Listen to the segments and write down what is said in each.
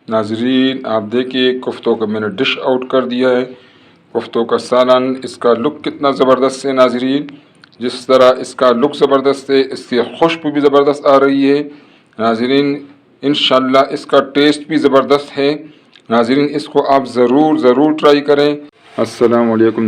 नाजरीन आप देखिए कुफ्तों का मैंने डिश आउट कर दिया है। कुफ्तों का सालन, इसका लुक कितना ज़बरदस्त है नाजरीन। जिस तरह इसका लुक ज़बरदस्त है, इसकी खुशबू भी ज़बरदस्त आ रही है नाजरीन। इंशाल्लाह इसका टेस्ट भी ज़बरदस्त है नाजरीन। इसको आप ज़रूर ट्राई करें। अस्सलामु अलैकुम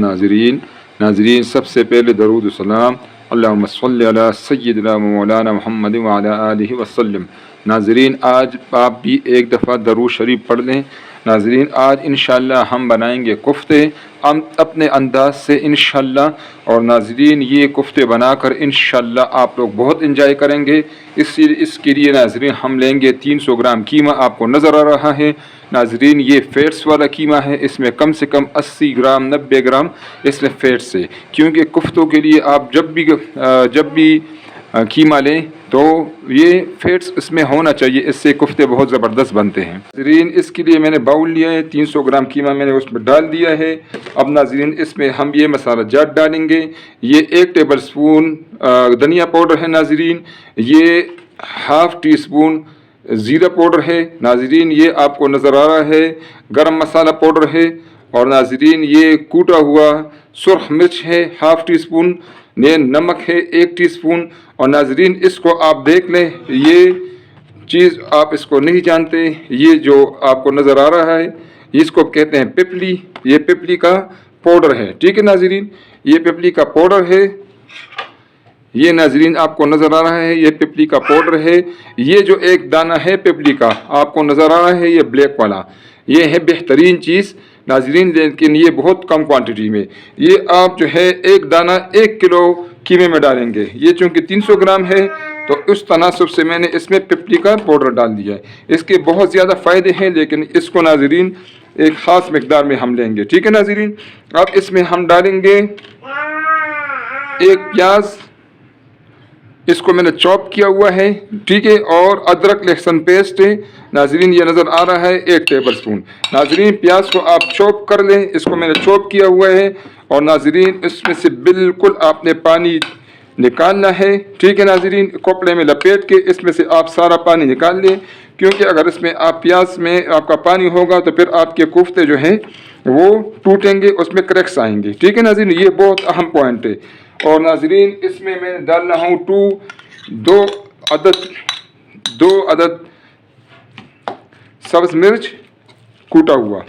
नाजरीन सबसे पहले दरूद सलाम अल्लाहुम्मा सल्लि अला सय्यिदिना मौलाना मुहम्मद व अला आलिहि वसल्लम। नाजरीन आज आप भी एक दफ़ा दरूद शरीफ पढ़ लें। नाजरीन आज इंशाअल्लाह हम बनाएंगे कुफ्ते हम अपने अंदाज से इंशाअल्लाह। और नाजरीन ये कुफ्ते बनाकर इंशाअल्लाह आप लोग बहुत इंजॉय करेंगे। इसके लिए नाजरीन हम लेंगे 300 ग्राम कीमा, आपको नज़र आ रहा है नाजरीन। ये फैट्स वाला कीमा है, इसमें कम से कम 80 ग्राम 90 ग्राम इसमें फैट्स है। क्योंकि कुफ्तों के लिए आप जब भी कीमा लें तो ये फैट्स इसमें होना चाहिए, इससे कुफ्ते बहुत ज़बरदस्त बनते हैं नाजरीन। इसके लिए मैंने बाउल लिया है, 300 ग्राम कीमा मैंने उसमें डाल दिया है। अब नाजरीन इसमें हम ये मसाला जात डालेंगे। ये 1 टेबल स्पून धनिया पाउडर है नाजरीन। ये ½ टी स्पून ज़ीरा पाउडर है नाजरीन। ये आपको नज़र आ रहा है गरम मसाला पाउडर है। और नाजरीन ये कूटा हुआ सुर्ख मिर्च है ½ टी स्पून। ये नमक है 1 टीस्पून। और नाजरीन इसको आप देख लें, ये चीज़ आप इसको नहीं जानते, ये जो आपको नज़र आ रहा है इसको कहते हैं पिपली। ये पिपली का पाउडर है, ठीक है नाजरीन। ये पिपली का पाउडर है। ये नाजरीन आपको नज़र आ रहा है ये पिपली का पाउडर है। ये जो एक दाना है पिपली का आपको नज़र आ रहा है, ये ब्लैक वाला, ये है बेहतरीन चीज़ नाजरीन, लेकिन ये बहुत कम क्वांटिटी में। ये आप जो है एक दाना 1 किलो कीमे में डालेंगे। ये चूँकि 300 ग्राम है तो उस तनासब से मैंने इसमें पिपली का पाउडर डाल दिया है। इसके बहुत ज़्यादा फ़ायदे हैं, लेकिन इसको नाजरीन एक ख़ास मकदार में हम लेंगे, ठीक है नाजरीन। अब इसमें हम डालेंगे 1 प्याज, इसको मैंने चॉप किया हुआ है, ठीक है। और अदरक लहसुन पेस्ट है नाजरीन, ये नज़र आ रहा है 1 टेबल स्पून। नाजरीन प्याज को आप चॉप कर लें, इसको मैंने चॉप किया हुआ है। और नाजरीन इसमें से बिल्कुल आपने पानी निकालना है, ठीक है नाजरीन। कपड़े में लपेट के इसमें से आप सारा पानी निकाल लें, क्योंकि अगर इसमें आप प्याज में आपका पानी होगा तो फिर आपके कोफ्ते जो हैं वो टूटेंगे, उसमें क्रैक्स आएंगे, ठीक है नाजरीन। ये बहुत अहम पॉइंट है। और नाजरीन इसमें मैं डाल रहा हूँ 2 अदद सब्ज़ मिर्च कूटा हुआ।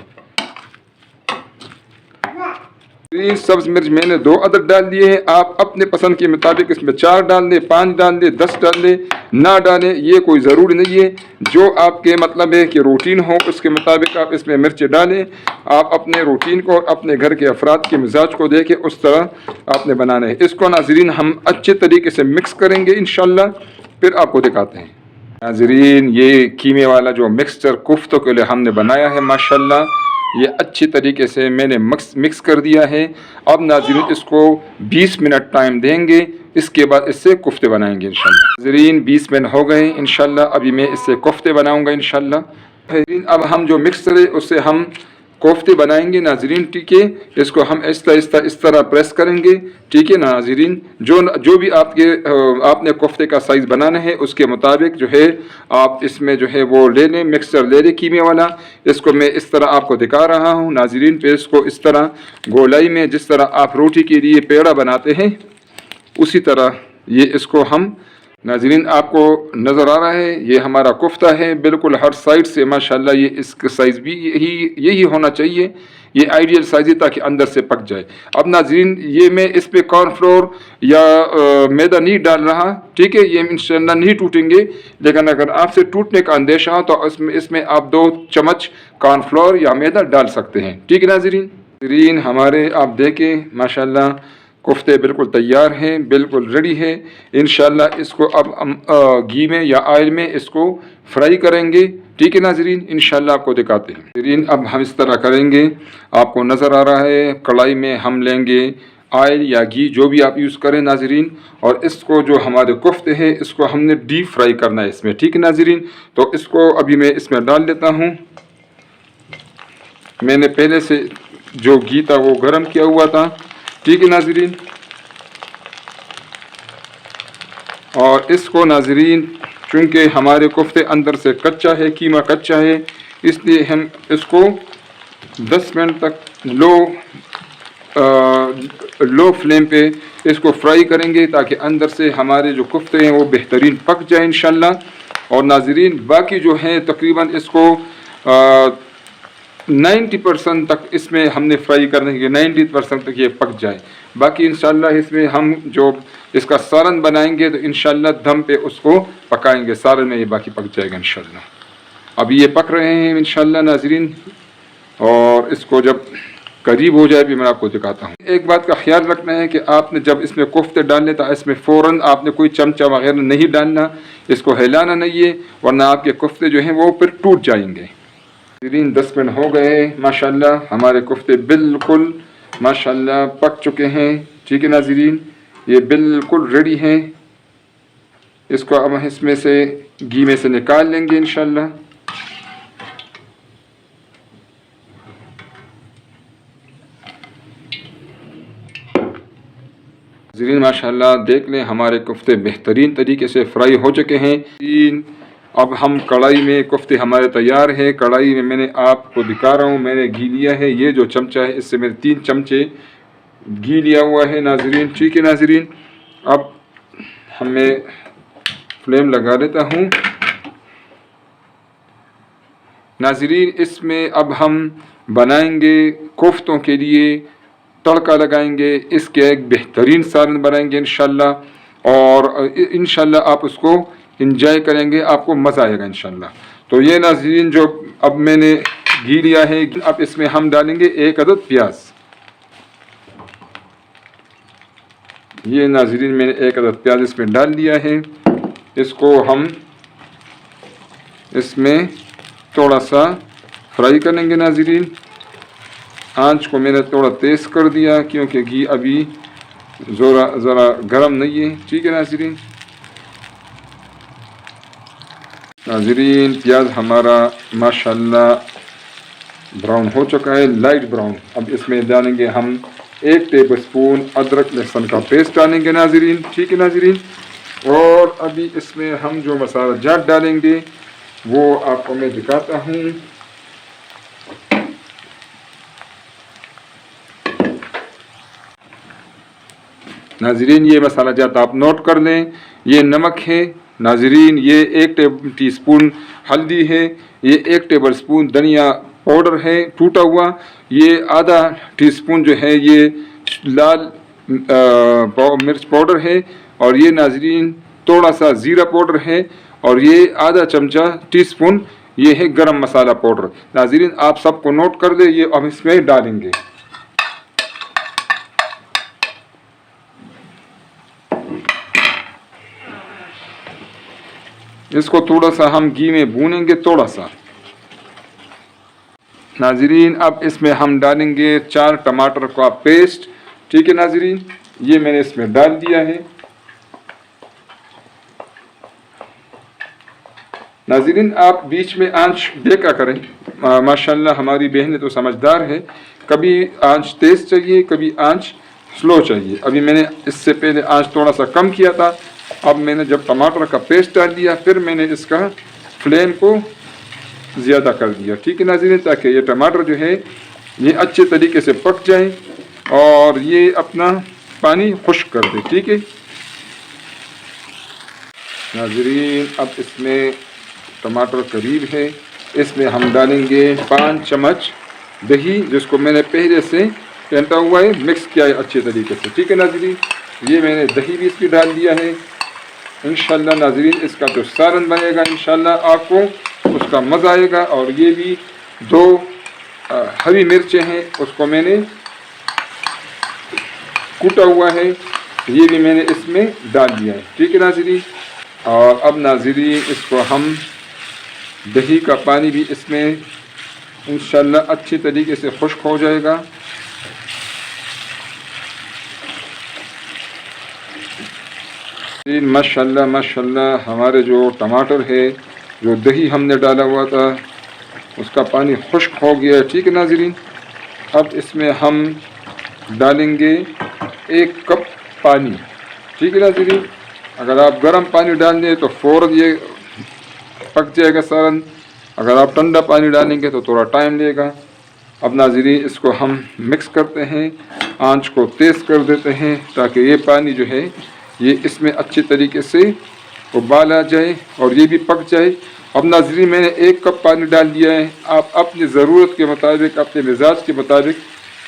सब्ज़ मिर्च मैंने 2 अदद डाल दिए हैं। आप अपने पसंद के मुताबिक इसमें 4 डाल दें, 5 डाल दें, 10 डाल दें, ना डालें, ये कोई ज़रूरी नहीं है। जो आपके मतलब है कि रूटीन हो उसके मुताबिक आप इसमें मिर्च डालें। आप अपने रूटीन को और अपने घर के अफराद के मिजाज को देखें, उस तरह आपने बनाना है। इसको नाजरीन हम अच्छे तरीके से मिक्स करेंगे इंशाल्लाह, फिर आपको दिखाते हैं। नाजरीन ये कीमे वाला जो मिक्सचर कुफ्तों के लिए हमने बनाया है माशाल्लाह, ये अच्छी तरीके से मैंने मिक्स कर दिया है। अब नाज़रीन इसको 20 मिनट टाइम देंगे, इसके बाद इससे कोफ्ते बनाएंगे इंशाल्लाह। नाज़रीन 20 मिनट हो गए इंशाल्लाह, अभी मैं इससे कोफ्ते बनाऊंगा इंशाल्लाह। नाज़रीन अब हम जो मिक्सर है उससे हम कोफ्ते बनाएंगे नाजरीन, ठीक है। इसको हम इस तरह प्रेस करेंगे, ठीक है नाजरीन। जो भी आपने कोफ्ते का साइज़ बनाना है उसके मुताबिक जो है आप इसमें जो है वो ले लें, मिक्सचर ले लें कीमे वाला। इसको मैं इस तरह आपको दिखा रहा हूँ नाजरीन। फिर इसको इस तरह गोलाई में, जिस तरह आप रोटी के लिए पेड़ा बनाते हैं उसी तरह ये इसको हम नाजरीन आपको नज़र आ रहा है ये हमारा कोफ्ता है, बिल्कुल हर साइड से माशाल्लाह। ये इसका साइज़ भी यही होना चाहिए, ये आइडियल साइज़ है ताकि अंदर से पक जाए। अब नाजरीन ये मैं इस पर कॉर्नफ्लोर या मैदा नहीं डाल रहा, ठीक है। ये इंशाल्लाह नहीं टूटेंगे, लेकिन अगर आपसे टूटने का अंदेशा हो तो इसमें आप 2 चम्मच कॉर्नफ्लोर या मैदा डाल सकते हैं, ठीक है नाजरीन। हमारे आप देखें माशाल्लाह कोफ्ते बिल्कुल तैयार हैं, बिल्कुल रेडी है। इंशाल्लाह इसको अब हम घी में या ऑयल में इसको फ्राई करेंगे, ठीक है नाजरीन। इंशाल्लाह आपको दिखाते हैं नाजरीन। अब हम इस तरह करेंगे, आपको नज़र आ रहा है कढ़ाई में हम लेंगे ऑयल या घी, जो भी आप यूज़ करें नाजरीन। और इसको जो हमारे कोफ्ते हैं इसको हमने डीप फ्राई करना है इसमें, ठीक है नाजरीन। तो इसको अभी मैं इसमें डाल देता हूँ। मैंने पहले से जो घी था वो गर्म किया हुआ था, ठीक है नाजरीन। और इसको नाजरीन चूँकि हमारे कोफ्ते अंदर से कच्चा है, कीमा कच्चा है, اس لیے ہم اس کو 10 منٹ تک لو فلیم پہ اس کو فرائی کریں گے تاکہ اندر سے ہمارے جو کفتے ہیں وہ بہترین پک جائیں انشاءاللہ. اور ناظرین باقی جو ہیں تقریباً اس کو 90% تک اس میں ہم نے فرائی کرنے کے 90% تک یہ پک جائے. باقی انشاءاللہ اس میں ہم جو اس کا سالن بنائیں گے تو انشاءاللہ دم پہ اس کو پکائیں گے، سالن میں یہ باقی پک جائے گا انشاءاللہ. اب یہ پک رہے ہیں انشاءاللہ ناظرین، اور اس کو جب قریب ہو جائے بھی میں آپ کو دکھاتا ہوں. ایک بات کا خیال رکھنا ہے کہ آپ نے جب اس میں کفتے ڈالنے تو اس میں فوراً آپ نے کوئی چمچہ وغیرہ نہیں ڈالنا، اس کو ہلانا نہیں ہے ورنہ آپ کے کفتے جو ہیں وہ پھر ٹوٹ جائیں گے. 10 منٹ ہو گئے ماشاءاللہ، ہمارے کفتے بالکل ماشاءاللہ پک چکے ہیں. ٹھیک ہے ناظرین، یہ بالکل ریڈی ہیں. اس کو اب اس میں سے گھی میں سے نکال لیں گے انشاءاللہ. ناظرین ماشاءاللہ دیکھ لیں ہمارے کفتے بہترین طریقے سے فرائی ہو چکے ہیں. اب ہم کڑھائی میں کفتے ہمارے تیار ہیں. کڑھائی میں نے آپ کو دکھا رہا ہوں، میں نے گھی لیا ہے. یہ جو چمچہ ہے اس سے میں نے 3 چمچے گھی لیا ہوا ہے ناظرین. ٹھیک ہے ناظرین، اب میں فلیم لگا دیتا ہوں. ناظرین اس میں اب ہم بنائیں گے کوفتوں کے لیے تڑکا لگائیں گے. اس کے ایک بہترین سالن بنائیں گے انشاءاللہ، اور انشاءاللہ آپ اس کو انجوائے کریں گے، آپ کو مزہ آئے گا انشاءاللہ. تو یہ ناظرین جو اب میں نے گھی لیا ہے، اب اس میں ہم ڈالیں گے 1 عدد پیاز. یہ ناظرین میں نے 1 عدد پیاز اس میں ڈال دیا ہے. اس کو ہم اس میں تھوڑا سا فرائی کریں گے ناظرین. آنچ کو میں نے تھوڑا تیز کر دیا کیونکہ گھی ابھی ذرا گرم نہیں ہے. ٹھیک ہے ناظرین. ناظرین پیاز ہمارا ماشاءاللہ براؤن ہو چکا ہے، لائٹ براؤن. اب اس میں ڈالیں گے ہم 1 ٹیبل اسپون ادرک لہسن کا پیسٹ ڈالیں گے ناظرین. ٹھیک ہے ناظرین. اور ابھی اس میں ہم جو مسالہ جات ڈالیں گے وہ آپ کو میں دکھاتا ہوں. ناظرین یہ مسالہ جات آپ نوٹ کر لیں. یہ نمک ہے ناظرین، یہ 1 ٹی اسپون ہلدی ہے، یہ 1 ٹیبل اسپون دھنیا پاؤڈر ہے ٹوٹا ہوا، یہ آدھا ٹی اسپون جو ہے یہ لال مرچ پاؤڈر ہے، اور یہ ناظرین تھوڑا سا زیرہ پاؤڈر ہے، اور یہ آدھا چمچہ ٹی اسپون یہ ہے گرم مسالہ پاؤڈر. ناظرین آپ سب کو نوٹ کر دیں، یہ ہم اس میں ڈالیں گے. اس کو تھوڑا سا ہم گھی میں بھونیں گے تھوڑا سا. ناظرین اب اس میں ہم ڈالیں گے 4 ٹماٹر کا پیسٹ. ٹھیک ہے ناظرین، یہ میں نے اس میں ڈال دیا ہے. ناظرین آپ بیچ میں آنچ دیکھا کریں، ماشاءاللہ ہماری بہنیں تو سمجھدار ہے، کبھی آنچ تیز چاہیے کبھی آنچ سلو چاہیے. ابھی میں نے اس سے پہلے آنچ تھوڑا سا کم کیا تھا. اب میں نے جب ٹماٹر کا پیسٹ ڈال دیا پھر میں نے اس کا فلیم کو زیادہ کر دیا. ٹھیک ہے ناظرین، تاکہ یہ ٹماٹر جو ہے یہ اچھے طریقے سے پک جائیں اور یہ اپنا پانی خشک کر دے. ٹھیک ہے ناظرین اب اس میں ٹماٹر قریب ہے. اس میں ہم ڈالیں گے 5 چمچ دہی، جس کو میں نے پہلے سے پھینٹا ہوا ہے، مکس کیا ہے اچھے طریقے سے. ٹھیک ہے ناظرین، یہ میں نے دہی بھی اس کی ڈال دیا ہے. انشاءاللہ ناظرین اس کا جو سالن بنے گا انشاءاللہ آپ کو اس کا مزہ آئے گا. اور یہ بھی 2 ہری مرچیں ہیں، اس کو میں نے کوٹا ہوا ہے، یہ بھی میں نے اس میں ڈال دیا ہے. ٹھیک ہے ناظرین. اور اب ناظرین اس کو ہم دہی کا پانی بھی اس میں انشاءاللہ اچھی طریقے سے خشک ہو جائے گا. ماشاءاللہ ماشاءاللہ ہمارے جو ٹماٹر ہے، جو دہی ہم نے ڈالا ہوا تھا اس کا پانی خشک ہو گیا ہے. ٹھیک ہے ناظرین. اب اس میں ہم ڈالیں گے 1 کپ پانی. ٹھیک ہے ناظرین. اگر آپ گرم پانی ڈال دیں تو فوراً یہ پک جائے گا سالن، अगर आप ठंडा पानी डालेंगे तो थोड़ा टाइम लेगा। अब नाज़रीन इसको हम मिक्स करते हैं, आंच को तेज़ कर देते हैं ताकि ये पानी जो है ये इसमें अच्छे तरीके से उबाल आ जाए और ये भी पक जाए। अब नाज़रीन मैंने 1 कप पानी डाल दिया है। आप अपनी ज़रूरत के मुताबिक, अपने मिजाज के मुताबिक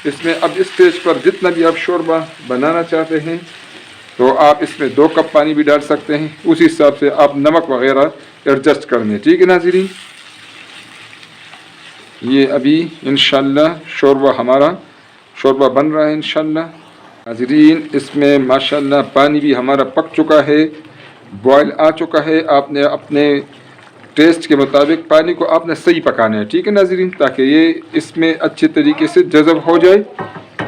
इसमें अब इस स्टेज पर जितना भी आप शोरबा बनाना चाहते हैं तो आप इसमें 2 कप पानी भी डाल सकते हैं। उसी हिसाब से आप नमक वगैरह एडजस्ट कर लें। ठीक है नाज़रीन, ये अभी इंशाल्लाह हमारा शोरबा बन रहा है इंशाल्लाह। नाज़रीन इसमें माशाल्लाह पानी भी हमारा पक चुका है, बॉयल आ चुका है। आपने अपने टेस्ट के मुताबिक पानी को आपने सही पकाना है। ठीक है नाज़रीन, ताकि ये इसमें अच्छे तरीके से जज़ब हो जाए।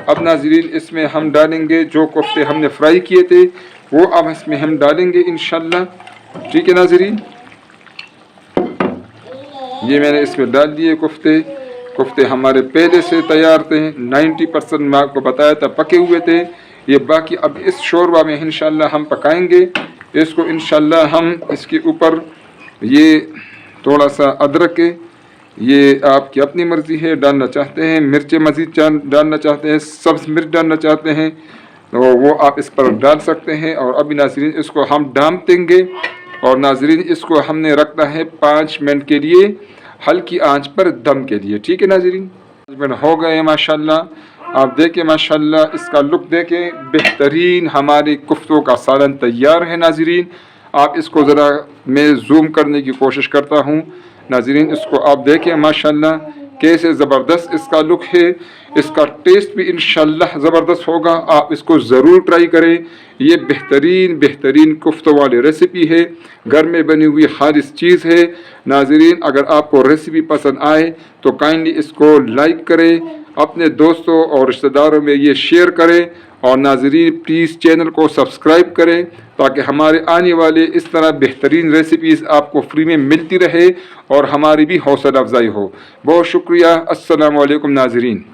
अब नाज़रीन इसमें हम डालेंगे जो कोफ्ते हमने फ्राई किए थे वो अब इसमें हम डालेंगे इंशाल्लाह। ठीक है नाज़रीन, ये मैंने इसमें डाल दिए कोफ्ते हमारे पहले से तैयार थे। 90% मैं आपको बताया था पके हुए थे। ये बाकी अब इस शोरबा में इंशाल्लाह हम पकाएंगे इसको। इंशाल्लाह हम इसके ऊपर ये थोड़ा सा अदरक है, ये आपकी अपनी मर्ज़ी है, डालना चाहते हैं मिर्चें मज़ीद डालना चाहते हैं, सब्ज़ मिर्च डालना चाहते हैं तो वो आप इस पर डाल सकते हैं। और अभी नाज़रीन इसको हम ढाँप देंगे और नाज़रीन इसको हमने रखना है 5 मिनट के लिए हल्की आंच पर दम के लिए। ठीक है नाज़रीन, 5 मिनट हो गए माशाल्लाह। आप देखें माशाल्लाह इसका लुक देखें, बेहतरीन हमारे कुफ्तों का सालन तैयार है नाज़रीन। आप इसको ज़रा मैं जूम करने की कोशिश करता हूँ नाज़रीन, इसको आप देखें माशाल्लाह कैसे ज़बरदस्त इसका लुक है। इसका टेस्ट भी इंशाल्लाह ज़बरदस्त होगा। आप इसको ज़रूर ट्राई करें। ये बेहतरीन कुफ्तों वाली रेसिपी है, घर में बनी हुई खालिस चीज़ है नाज़रीन। अगर आपको रेसिपी पसंद आए तो काइंडली इसको लाइक करें, अपने दोस्तों और रिश्तेदारों में ये शेयर करें और नाज़रीन प्लीज़ चैनल को सब्सक्राइब करें ताकि हमारे आने वाले इस तरह बेहतरीन रेसिपीज़ आपको फ्री में मिलती रहे और हमारी भी हौसला अफजाई हो। बहुत शुक्रिया। अस्सलामु अलैकुम नाज़रीन।